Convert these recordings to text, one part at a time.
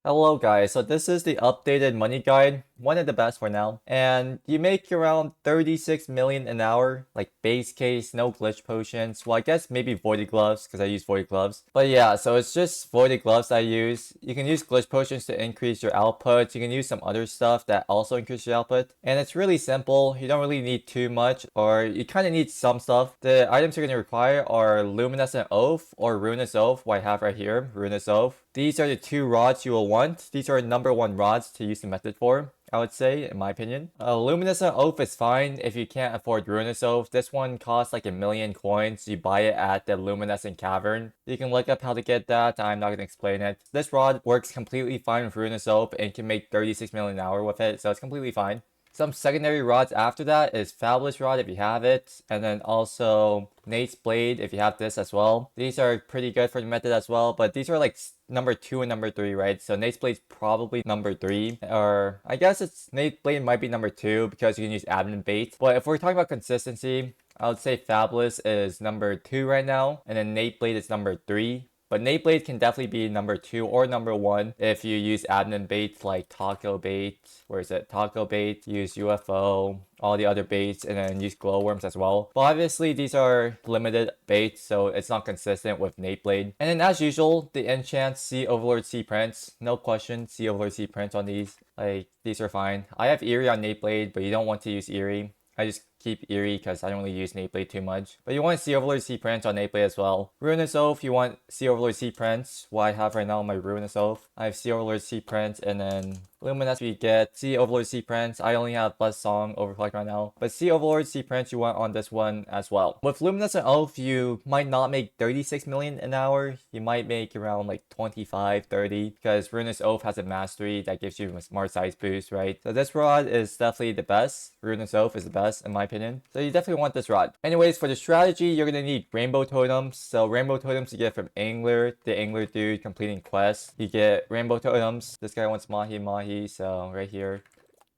Hello guys, so this is the updated money guide, one of the best for now, and you make around 36 million an hour, like base case, no glitch potions, well I guess maybe voided gloves, because I use voided gloves, but yeah, so it's just voided gloves I use. You can use glitch potions to increase your output, you can use some other stuff that also increase your output, and it's really simple. You don't really need too much, or you kind of need some stuff. The items you're going to require are Luminescent Oath or Ruinous Oath, what I have right here, Ruinous Oath. These are the two rods you will want. These are number one rods to use the method for, I would say, in my opinion. Luminescent Oath is fine if you can't afford Ruinous Oath. This one costs like 1,000,000 coins. You buy it at the Luminescent Cavern. You can look up how to get that. I'm not going to explain it. This rod works completely fine with Ruinous Oath and can make 36 million an hour with it, so it's completely fine. Some secondary rods after that is Fabulous Rod if you have it, and then also Nate's Blade if you have this as well. These are pretty good for the method as well, but these are like number 2 and number 3, right? So Nate's Blade's probably number 3, or I guess it's Nate's Blade might be number 2 because you can use admin bait. But if we're talking about consistency, I would say Fabulous is number 2 right now, and then Nate Blade is number 3. But Nate Blade can definitely be number 2 or number 1 if you use admin baits like Taco Bait. Where is it? Taco Bait, use UFO, all the other baits, and then use glowworms as well. But obviously these are limited baits, so it's not consistent with Nate Blade. And then as usual, the enchants, Sea Overlord, Sea Prince. No question, Sea Overlord, Sea Prince on these. Like, these are fine. I have Eerie on Nate Blade, but you don't want to use Eerie. I just keep Eerie because I don't really use Nateblade too much. But you want Sea Overlord Sea Prince on Nateblade as well. Ruinous Oath, you want Sea Overlord Sea Prince. What I have right now on my Ruinous Oath. I have Sea Overlord Sea Prince, and then Luminous we get Sea Overlord Sea Prince. I only have Blessed Song Overclock right now. But Sea Overlord Sea Prince you want on this one as well. With Luminescent Oath, you might not make 36 million an hour. You might make around like 25, 30. Because Ruinous Oath has a mastery that gives you a smart size boost, right? So this rod is definitely the best. Ruinous Oath is the best in my opinion. So you definitely want this rod. Anyways, for the strategy, you're going to need rainbow totems. So rainbow totems you get from Angler, the Angler dude completing quests. You get rainbow totems. This guy wants Mahi Mahi, so right here.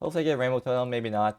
Hopefully I get rainbow totem, maybe not.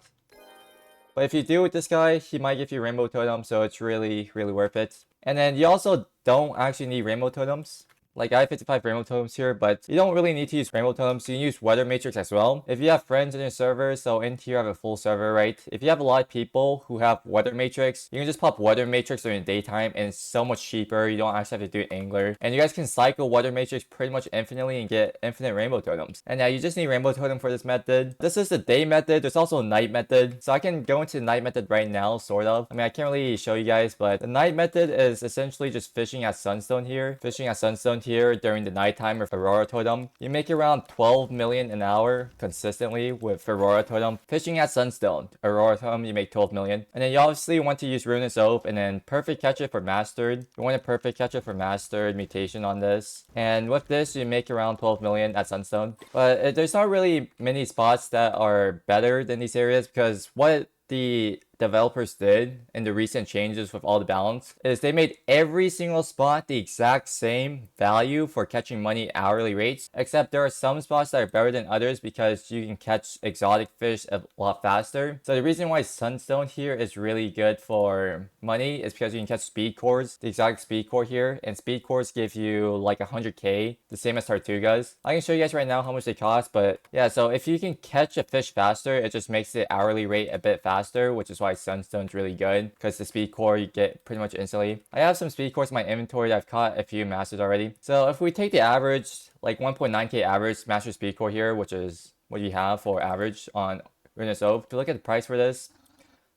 But if you do with this guy, he might give you rainbow totem, so it's really, really worth it. And then you also don't actually need rainbow totems. Like, I have 55 rainbow totems here, but you don't really need to use rainbow totems. You can use weather matrix as well. If you have friends in your server, so in here I have a full server, right? If you have a lot of people who have weather matrix, you can just pop weather matrix during the daytime, and it's so much cheaper. You don't actually have to do angler. And you guys can cycle weather matrix pretty much infinitely and get infinite rainbow totems. And yeah, you just need rainbow totem for this method. This is the day method. There's also a night method. So I can go into the night method right now, sort of. I mean, I can't really show you guys, but the night method is essentially just fishing at sunstone here. Fishing at sunstone here during the nighttime with Aurora Totem. You make around 12 million an hour consistently with Aurora Totem. Fishing at Sunstone, Aurora Totem, you make 12 million. And then you obviously want to use Ruinous Oath and then Perfect Catch It for Mastered. You want a Perfect Catch It for Mastered mutation on this. And with this, you make around 12 million at Sunstone. But there's not really many spots that are better than these areas because what the developers did in the recent changes with all the balance is they made every single spot the exact same value for catching money hourly rates, except there are some spots that are better than others because you can catch exotic fish a lot faster. So the reason why Sunstone here is really good for money is because you can catch speed cores, the exotic speed core here, and speed cores give you like 100k, the same as Tortugas. I can show you guys right now how much they cost, but yeah, so if you can catch a fish faster, it just makes the hourly rate a bit faster, which is why Sunstone's really good because the speed core you get pretty much instantly. I have some speed cores in my inventory that I've caught a few masters already. So if we take the average, like 1.9k average master speed core here, which is what you have for average on Ruinous Oath, if you look at the price for this,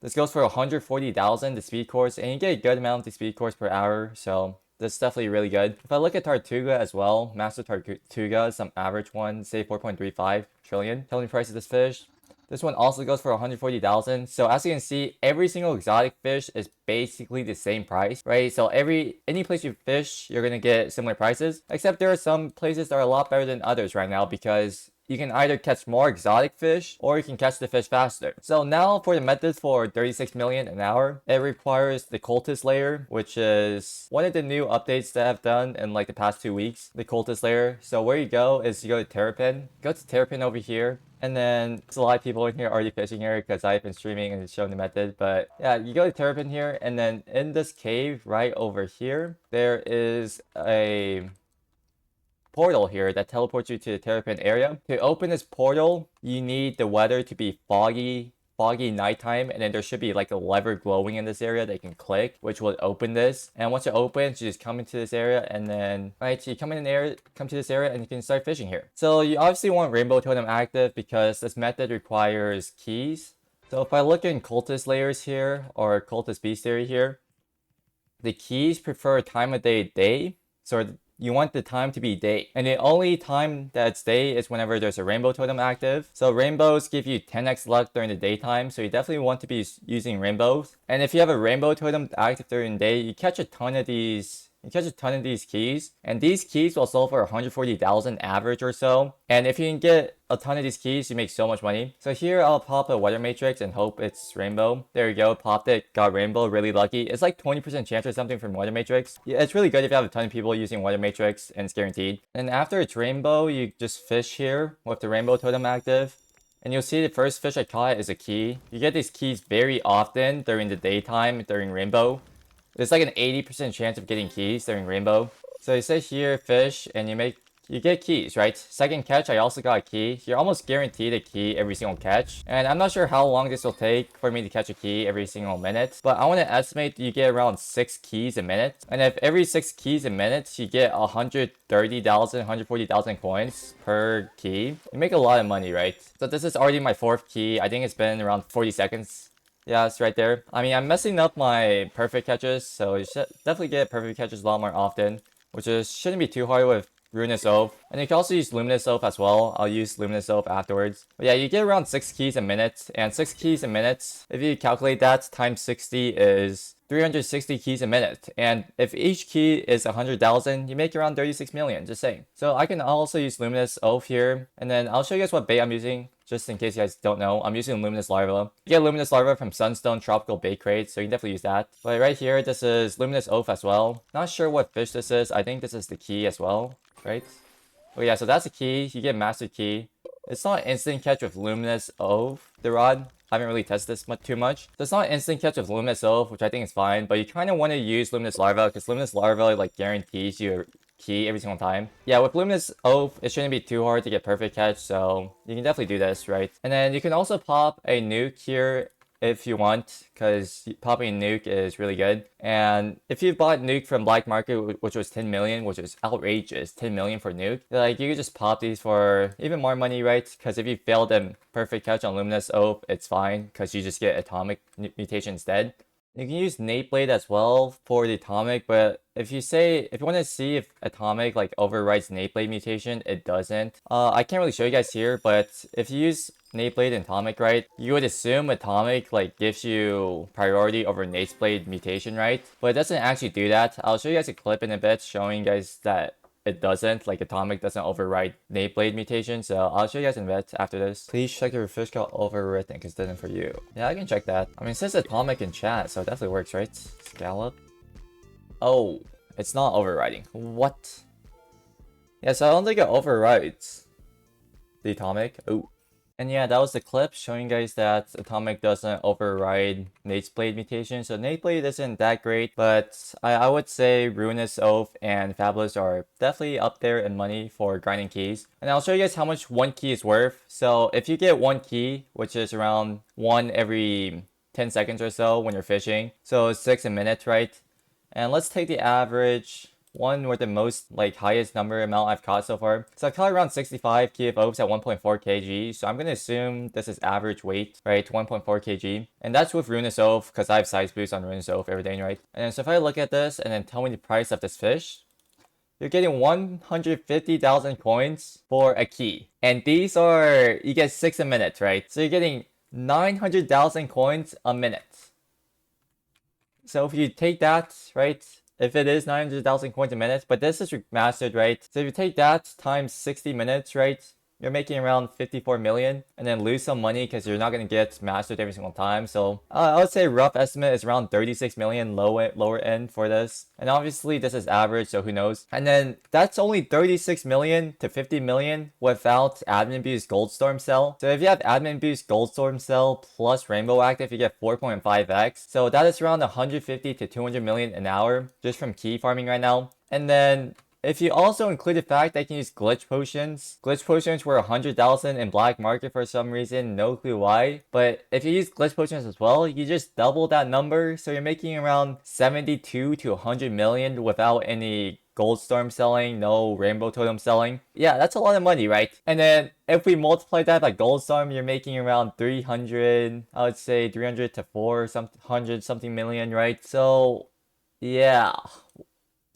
this goes for 140,000 the speed cores, and you get a good amount of the speed cores per hour, so that's definitely really good. If I look at Tortuga as well, Master Tortuga, some average one, say 4.35 trillion. Tell me the price of this fish. This one also goes for 140,000. So as you can see, every single exotic fish is basically the same price, right? So any place you fish, you're gonna get similar prices. Except there are some places that are a lot better than others right now because you can either catch more exotic fish or you can catch the fish faster. So now for the method for 36 million an hour, it requires the cultist layer, which is one of the new updates that I've done in like the past 2 weeks, the cultist layer. So where you go is you go to Terrapin, go to Terrapin over here. And then there's a lot of people in here already fishing here because I've been streaming and showing the method. But yeah, you go to Terrapin here, and then in this cave right over here, there is a portal here that teleports you to the terrapin area. To open this portal, you need the weather to be foggy nighttime, and then there should be like a lever glowing in this area that you can click, which will open this. And once it opens, you just come into this area, and then you come to this area, and you can start fishing here. So you obviously want rainbow totem active because this method requires keys. So if I look in cultist layers here, or cultist beast theory here, the keys prefer time of day. So you want the time to be day. And the only time that's day is whenever there's a rainbow totem active. So rainbows give you 10x luck during the daytime. So you definitely want to be using rainbows. And if you have a rainbow totem active during the day, you catch a ton of these keys, and these keys will sell for 140,000 average or so. And if you can get a ton of these keys, you make so much money. So here I'll pop a weather matrix and hope it's rainbow. There you go, popped it, got rainbow, really lucky. It's like 20% chance or something from weather matrix. Yeah, it's really good if you have a ton of people using weather matrix, and it's guaranteed. And after it's rainbow, you just fish here with the rainbow totem active. And you'll see the first fish I caught is a key. You get these keys very often during the daytime, during rainbow. There's like an 80% chance of getting keys during rainbow. So you say here fish, and you get keys, right? Second catch, I also got a key. You're almost guaranteed a key every single catch. And I'm not sure how long this will take for me to catch a key every single minute, but I want to estimate you get around 6 keys a minute. And if every 6 keys a minute, you get 130,000, 140,000 coins per key, you make a lot of money, right? So this is already my 4th key. I think it's been around 40 seconds. Yeah, it's right there. I mean, I'm messing up my perfect catches, so you should definitely get perfect catches a lot more often, which shouldn't be too hard with Ruinous Oath. And you can also use Luminous Oath as well. I'll use Luminous Oath afterwards. But yeah, you get around 6 keys a minute, and 6 keys a minute, if you calculate that times 60 is 360 keys a minute. And if each key is 100,000, you make around 36 million, just saying. So I can also use Luminous Oath here, and then I'll show you guys what bait I'm using. Just in case you guys don't know, I'm using Luminous Larva. You get Luminous Larva from Sunstone Tropical Bait Crates, so you can definitely use that. But right here, this is Luminous Oath as well. Not sure what fish this is. I think this is the key as well, right? Oh yeah, so that's the key. You get Master Key. It's not instant catch with Luminous Oath, the rod. I haven't really tested this too much. So it's not instant catch with Luminous Oath, which I think is fine, but you kind of want to use Luminous Larva because Luminous Larva like guarantees you key every single time. Yeah, with Luminous Oath, it shouldn't be too hard to get perfect catch, so you can definitely do this, right? And then you can also pop a nuke here if you want, because popping a nuke is really good. And if you bought nuke from black market, which was 10 million, which is outrageous, 10 million for nuke, like you could just pop these for even more money, right? Because if you failed a perfect catch on Luminous Oath, it's fine because you just get atomic mutation instead. You can use Nate Blade as well for the atomic, but if you want to see if atomic like overrides Nate Blade mutation, it doesn't. I can't really show you guys here, but if you use Nate Blade and atomic, right, you would assume atomic like gives you priority over Nate Blade mutation, right? But it doesn't actually do that. I'll show you guys a clip in a bit showing you guys that it doesn't, like atomic doesn't override Nate Blade mutation, so I'll show you guys in a bit after this. Please check your fish got overwritten because it didn't for you. Yeah, I can check that. I mean, it says atomic in chat, so it definitely works, right? Scallop. Oh, it's not overriding. What? Yeah, so I don't think it overrides the atomic. Oh. And yeah, that was the clip showing you guys that atomic doesn't override Nate's Blade mutation. So Nate Blade isn't that great, but I would say Ruinous Oath and Fabulous are definitely up there in money for grinding keys. And I'll show you guys how much one key is worth. So if you get one key, which is around 1 every 10 seconds or so when you're fishing, so 6 a minute, right? And let's take the average one with the most like highest number amount I've caught so far. So I've caught around 65 key of oaks at 1.4 kg. So I'm gonna assume this is average weight, right? 1.4 kg. And that's with Ruinous Oath because I have size boost on Ruinous Oath every day, right? And so if I look at this and then tell me the price of this fish, you're getting 150,000 coins for a key. And these are, you get 6 a minute, right? So you're getting 900,000 coins a minute. So if you take that, right? If it is 900,000 coins a minute, but this is mastered, right? So if you take that times 60 minutes, right? You're making around 54 million and then lose some money because you're not going to get mastered every single time. So I would say rough estimate is around 36 million lower end for this. And obviously this is average, so who knows? And then that's only 36 million to 50 million without admin boost goldstorm cell. So if you have admin boost goldstorm cell plus rainbow active, you get 4.5x. So that is around 150 to 200 million an hour just from key farming right now. And then if you also include the fact that you can use glitch potions were 100,000 in black market for some reason, no clue why. But if you use glitch potions as well, you just double that number. So you're making around 72 to 100 million without any gold storm selling, no rainbow totem selling. Yeah, that's a lot of money, right? And then if we multiply that by gold storm, you're making around 300, I would say 300 to 400 something million, right? So yeah,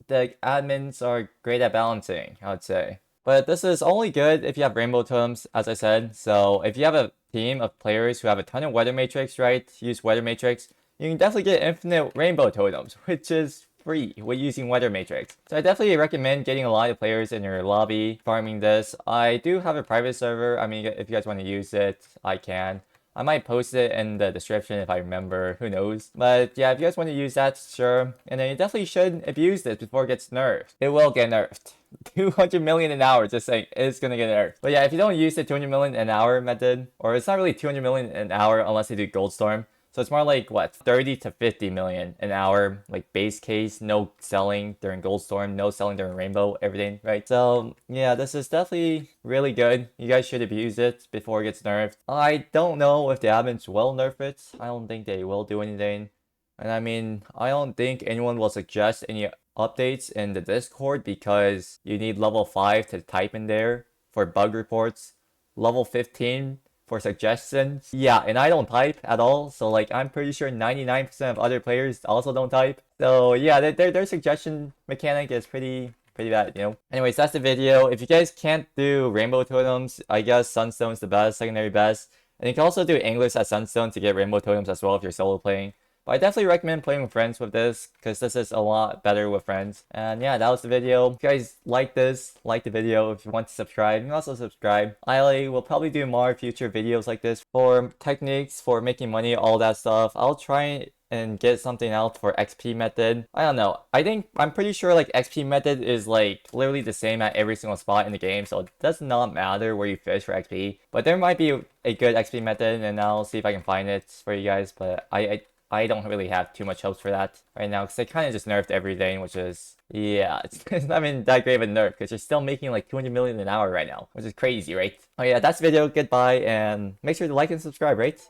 the admins are great at balancing, I would say. But this is only good if you have rainbow totems, as I said. So if you have a team of players who have a ton of weather matrix, right? Use weather matrix, you can definitely get infinite rainbow totems, which is free with using weather matrix. So I definitely recommend getting a lot of players in your lobby farming this. I do have a private server. I mean, if you guys want to use it, I can. I might post it in the description if I remember, who knows. But yeah, if you guys want to use that, sure. And then you definitely should abuse this before it gets nerfed. It will get nerfed. 200 million an hour, just saying, it's gonna get nerfed. But yeah, if you don't use the 200 million an hour method, or it's not really 200 million an hour unless you do gold storm. So it's more like, what, 30 to 50 million an hour, like base case, no selling during Gold Storm, no selling during Rainbow, everything, right? So yeah, this is definitely really good. You guys should abuse it before it gets nerfed. I don't know if the admins will nerf it. I don't think they will do anything. And I mean, I don't think anyone will suggest any updates in the Discord because you need level 5 to type in there for bug reports, level 15 for suggestions. Yeah, and I don't type at all, so like I'm pretty sure 99% of other players also don't type. So yeah, their suggestion mechanic is pretty bad, you know? Anyways, that's the video. If you guys can't do rainbow totems, I guess Sunstone's the best, secondary best. And you can also do English at Sunstone to get rainbow totems as well if you're solo playing. But I definitely recommend playing with friends with this, because this is a lot better with friends. And yeah, that was the video. If you guys like this, like the video. If you want to subscribe, you can also subscribe. I will probably do more future videos like this for techniques, for making money, all that stuff. I'll try and get something out for XP method. I don't know. I'm pretty sure like XP method is like literally the same at every single spot in the game, so it does not matter where you fish for XP. But there might be a good XP method, and I'll see if I can find it for you guys. But I don't really have too much hopes for that right now because they kind of just nerfed everything, which is, yeah, it's not even that great of a nerf because you're still making like 200 million an hour right now, which is crazy, right? Oh yeah, that's the video. Goodbye, and make sure to like and subscribe, right?